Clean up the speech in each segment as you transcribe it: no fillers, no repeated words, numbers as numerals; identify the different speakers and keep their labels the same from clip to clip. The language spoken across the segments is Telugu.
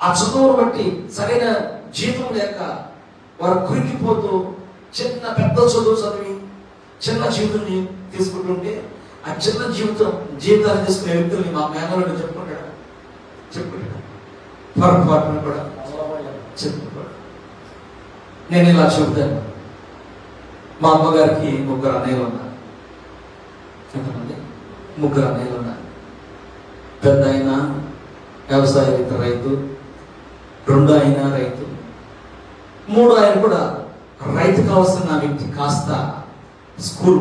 Speaker 1: ఆ చదువును బట్టి సరైన జీతం లేక వారు కురికిపోతూ చిన్న పెద్ద చదువు చదివి చిన్న జీవితాన్ని తీసుకుంటుంటే ఆ చిన్న జీవితాన్ని తీసుకునే వ్యక్తుల్ని మా మేనలో చెప్పుకుంటాడు పొరపాటును కూడా చెప్పుకుంటాడు. నేను ఇలా చెబుతాను. మా అమ్మగారికి 3 అన్నయ్యలు ఉన్నారు. ఎంతమంది? 3 అన్నయ్యలు ఉన్నారు. పెద్ద ఆయన వ్యవసాయ రైతు, 2 ఆయన రైతు, 3 ఆయన కూడా రైతు కావాల్సిన వ్యక్తి కాస్త స్కూల్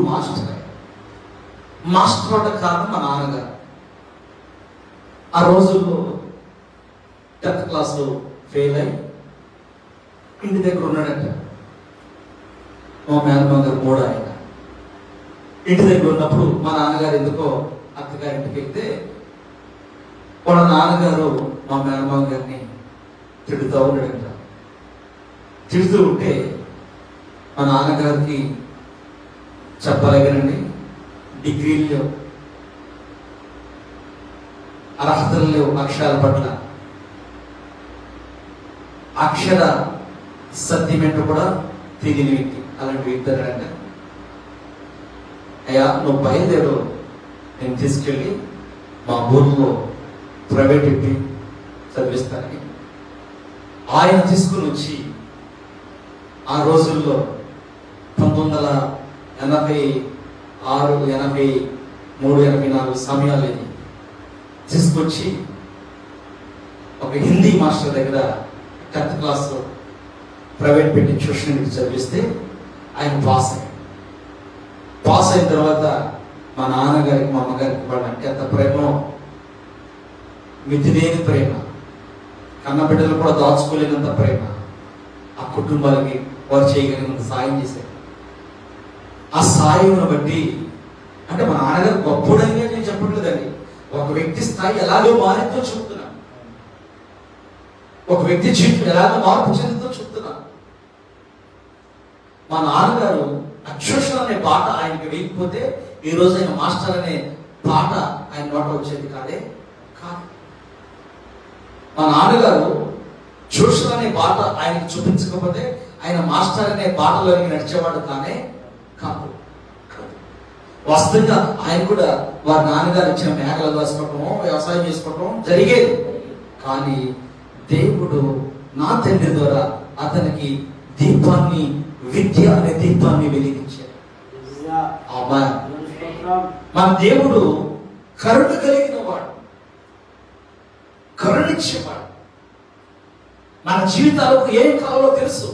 Speaker 1: మాస్టర్ అవడం కారణం మా నాన్నగారు. ఆ రోజుల్లో 10th క్లాస్లో ఫెయిల్ అయి ఇంటి దగ్గర ఉన్నాడంట. మా మేనమామ గారు 3 ఆయన ఇంటి దగ్గర ఉన్నప్పుడు మా నాన్నగారు ఎందుకో అత్తగారింటికి వెళ్తే వాళ్ళ నాన్నగారు మా మేనమామ గారిని తిడుతూ ఉన్నాడంట. తిడుతూ ఉంటే మా నాన్నగారికి చెప్పలేకనండి డిగ్రీలు లేవు, అర్హతలు లేవు, అక్షరాల పట్ల అక్షర సత్యమేంట కూడా తెలియని వ్యక్తి. అలాంటి వ్యక్తి అన్నాడంట, అయ్యా నువ్వు బయలుదేరు, నేను తీసుకెళ్ళి మా ఊర్లో ప్రైవేట్ పెట్టి చదివిస్తానని ఆయన తీసుకుని వచ్చి ఆ రోజుల్లో 1986, 83, 84 సమయాలు తీసుకొచ్చి ఒక హిందీ మాస్టర్ దగ్గర 10th క్లాస్ ప్రైవేట్ పెట్టి ట్యూషన్ చదివిస్తే ఆయన పాస్ అయిన తర్వాత మా నాన్నగారికి మా అమ్మగారికి వాళ్ళంటే అంత ప్రేమ, మితిలేని ప్రేమ, కన్న బిడ్డలు కూడా దాచుకోలేనంత ప్రేమ, ఆ కుటుంబాలకి వారు చేయగలిగినంత సాయం చేశారు. ఆ సాయం బట్టి అంటే మా నాన్నగారు గొప్పడని నేను చెప్పట్లేదండి, ఒక వ్యక్తి స్థాయి ఎలాగో మారిందో చెప్తున్నా, ఒక వ్యక్తి జీవితం ఎలాగో మార్పు చెందుతో చెప్తున్నా. మా నాన్నగారు అక్షోషణ అనే పాట ఆయనకి వేయకపోతే ఈ రోజు ఆయన మాస్టర్ అనే పాట ఆయన నోట వచ్చేది కాదు. మా నాన్నగారు ట్యూషన్ అనే పాట ఆయనకి చూపించకపోతే ఆయన మాస్టర్ అనే పాటలోకి నడిచేవాడు కాదు. వాస్తవంగా ఆయన కూడా వారి నాన్నగారు ఇచ్చిన మేకలు దాచుకోవటం, వ్యవసాయం చేసుకోవటం జరిగేది. కానీ దేవుడు నా తండ్రి ద్వారా అతనికి దీపాన్ని, విద్య అనే దీపాన్ని వెలిగించాడు. మన దేవుడు కరుణ కలిగిన వాడు, కరుణించేవాడు. మన జీవితాలకు ఏం కావాలో తెలుసు.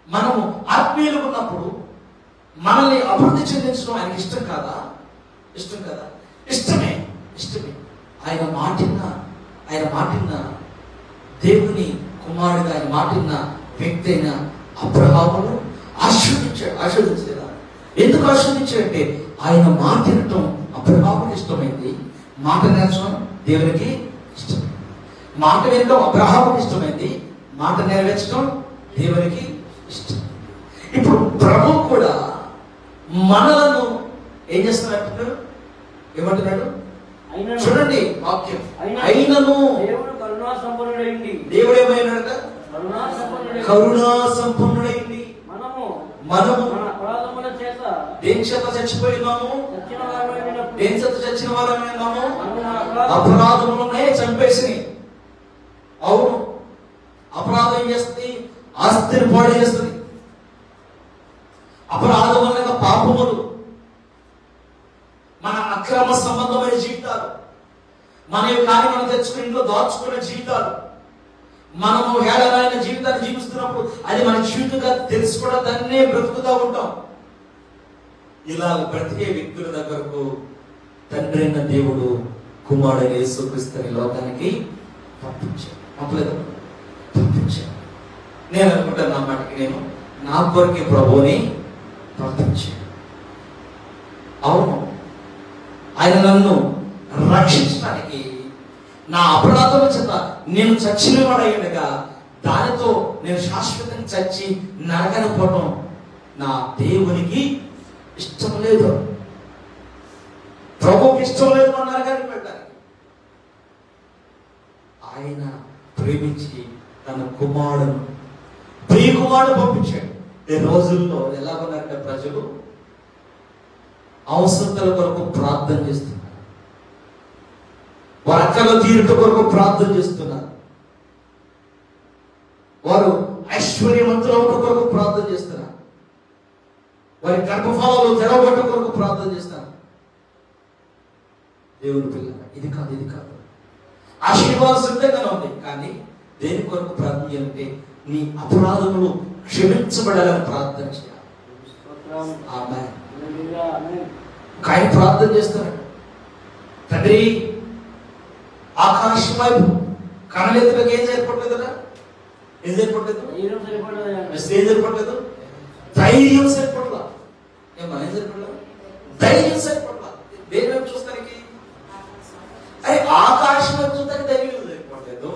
Speaker 1: మనము ఆత్మీయులు ఉన్నప్పుడు మనల్ని అభివృద్ధి చెందించడం ఆయనకి ఇష్టం కాదా? ఇష్టమే. ఆయన మాటిన్న దేవుని కుమారుడిగా ఆయన మాటిన్న వ్యక్తి అయిన అబ్రహామును ఆశీర్వదించలేదా? ఎందుకు ఆశీర్వదించాడంటే ఆయన మాట వినటం అబ్రహాముకి ఇష్టమైంది, మాట నేర్చడం దేవునికి ఇష్టమైంది. మాట వినటం అబ్రహాముకి ఇష్టమైంది, మాట నెరవేర్చడం దేవునికి ఇష్టం. ఇప్పుడు ప్రభు కూడా మనలను ఏం చేస్తున్నాడు? ఏమంటున్నాడు చూడండి వాక్యం. అయినను దేవుడు ఏమైనాడట? కరుణా సంపన్నుడైంది. మనము దేని చేత చచ్చిపోయినాము? దేని చేత చచ్చిన వారమైనాము? అపరాధములనే చంపేసి. అవును, అపరాధం ఏం చేస్తుంది? ఆస్తిని పాడు చేస్తుంది. అపరాధం వల్ల పాపములు, మన అక్రమ సంబంధమైన జీవితాలు, మన కానీ మనం తెచ్చుకుని ఇంట్లో దాచుకునే జీవితాలు, మనము హేళనైన జీవితాన్ని జీవిస్తున్నప్పుడు అది మన జీవితంగా తెలిసి కూడా దాన్నే బ్రతుకుతూ ఉంటాం. ఇలా బ్రతికే వ్యక్తుల దగ్గరకు తండ్రి అయిన దేవుడు కుమారుడైన యేసుక్రీస్తుని లోకానికి పంపలేదు. నేను అనుకుంటాను, నా మాటకి నేను నా కొరకే ప్రభువుని పంపించాను. అవును, ఆయన నన్ను రక్షించడానికి, నా అపరాధముల చేత నేను చచ్చిన వాడయ్యగా దానితో నేను శాశ్వతంగా చచ్చి నరకని పోవటం నా దేవునికి ఇష్టం లేదు. ప్రభువుకి ఇష్టం లేదు నరకానికి పెట్టాలి. ఆయన ప్రేమించి తన కుమారుడు ప్రియకుమారుడు పంపించాడు. ఈ రోజుల్లో ఎలా ఉన్నారంటే ప్రజలు అవసరతల కొరకు ప్రార్థన చేస్తున్నారు, వారి అక్కల తీరుట కొరకు ప్రార్థన చేస్తున్నారు, వారు ఐశ్వర్యవంతుల కొరకు ప్రార్థన చేస్తున్నారు, వారి గర్భఫలాలు తెరవబట్ట కొరకు ప్రార్థన చేస్తున్నారు. దేవుని పిల్ల ఇది కాదు, ఇది కాదు. ఆశీర్వాదం సిద్ధంగానే ఉంది, కానీ దేని కొరకు ప్రార్థన చేయాలంటే నీ అపరాధములు క్షమించబడాలని ప్రార్థన చేయాలి. ఆమేన్. ఆయన ప్రార్థన చేస్తున్నాడు, తండ్రి ఆకాశం వైపు కనలెత్తులకు ఏం సరిపడలేదురా? ఏం సరిపడలేదు? ఏం సరిపడలేదు? ధైర్యం సరిపడలా. ఏమన్నా ఏం సరిపడలేదు? ధైర్యం సరిపడలా. దేని వైపు చూస్తానికి? అరే ఆకాశం వైపు చూస్తానికి ధైర్యం సరిపడలేదు.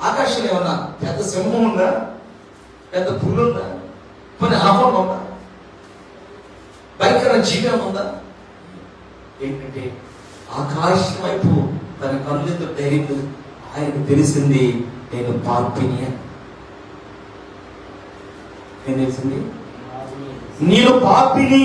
Speaker 1: ఆకాశం ఏమన్నా పెద్ద సింహం ఉందా? పెద్ద పుల్లు ఉందా? కొన్ని ఆపం ఉందా? భయంకర జీవం ఉందా? ఏంటంటే ఆకాశం వైపు తన కన్నులతో ధైర్యం. ఆయనకు తెలిసింది నేను పాపిని అని. ఏం తెలిసింది? నేను పాపిని